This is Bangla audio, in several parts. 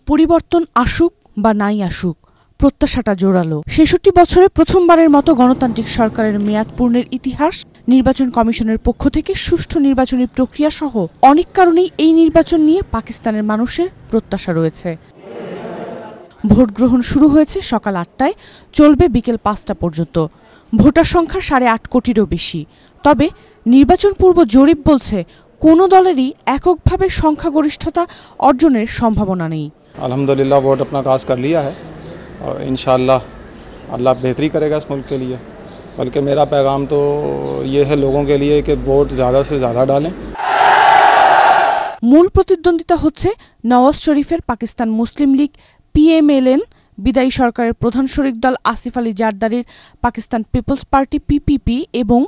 পরিবর্তন আসুক বা নাই আসুক, প্রত্যাশাটা জোরালো। ৬৬ বছরে প্রথমবারের মতো গণতান্ত্রিক সরকারের মেয়াদ পূর্ণের ইতিহাস, নির্বাচন কমিশনের পক্ষ থেকে সুষ্ঠু নির্বাচনী প্রক্রিয়া সহ অনেক কারণেই এই নির্বাচন নিয়ে পাকিস্তানের মানুষের প্রত্যাশা রয়েছে। ভোট গ্রহণ শুরু হয়েছে সকাল ৮টায়, চলবে বিকেল ৫টা পর্যন্ত। ভোটার সংখ্যা ৮.৫ কোটিরও বেশি। তবে নির্বাচন পূর্ব জরিপ বলছে কোনো দলেরই এককভাবে সংখ্যাগরিষ্ঠতা অর্জনের সম্ভাবনা নেই। अल्हम्दुलिल्लाह वोट अपना काज कर लिया है और इंशाअल्लाह अल्लाह बेहतरी करेगा इस मुल्क के लिए। बल्कि मेरा पैगाम तो ये है लोगों के लिए कि वोट ज़्यादा से ज़्यादा डालें। মূল প্রতিদ্বন্দ্বিতা হচ্ছে নওয়াজ শরীফের পাকিস্তান মুসলিম লীগ PMLN, বিদায়ী সরকারের প্রধান শরিক দল আসিফ আলী জারদারির পাকিস্তান পিপলস পার্টি PPP এবং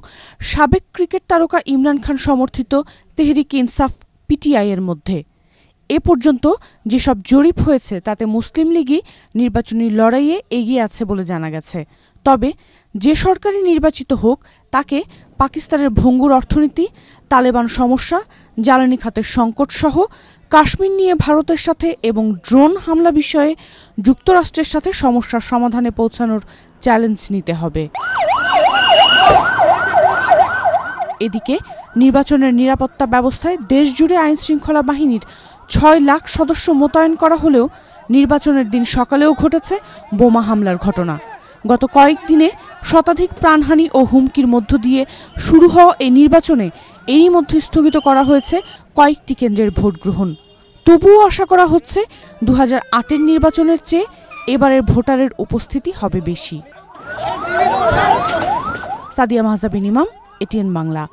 সাবেক ক্রিকেট তারকা ইমরান খান সমর্থিত তেহরিক ইনসাফ PTI এর মধ্যে। এ পর্যন্ত যেসব জরিপ হয়েছে তাতে মুসলিম লীগই নির্বাচনী লড়াইয়ে এগিয়ে আছে বলে জানা গেছে। তবে যে সরকারই নির্বাচিত হোক তাকে পাকিস্তানের ভঙ্গুর অর্থনীতি, তালেবান সমস্যা, জ্বালানি খাতের সংকট সহ কাশ্মীর নিয়ে ভারতের সাথে এবং ড্রোন হামলা বিষয়ে যুক্তরাষ্ট্রের সাথে সমস্যার সমাধানে পৌঁছানোর চ্যালেঞ্জ নিতে হবে। এদিকে নির্বাচনের নিরাপত্তা ব্যবস্থায় দেশজুড়ে আইনশৃঙ্খলা বাহিনীর ৬ লাখ সদস্য মোতায়েন করা হলেও নির্বাচনের দিন সকালেও ঘটেছে বোমা হামলার ঘটনা। গত কয়েকদিনে শতাধিক প্রাণহানি ও হুমকির মধ্য দিয়ে শুরু হওয়া এই নির্বাচনে এরই মধ্যে স্থগিত করা হয়েছে কয়েকটি কেন্দ্রের ভোট গ্রহণ। তবুও আশা করা হচ্ছে ২০০৮-এর নির্বাচনের চেয়ে এবারের ভোটারের উপস্থিতি হবে বেশি। সাদিয়া মাহজাবিন ইমাম, ATN বাংলা।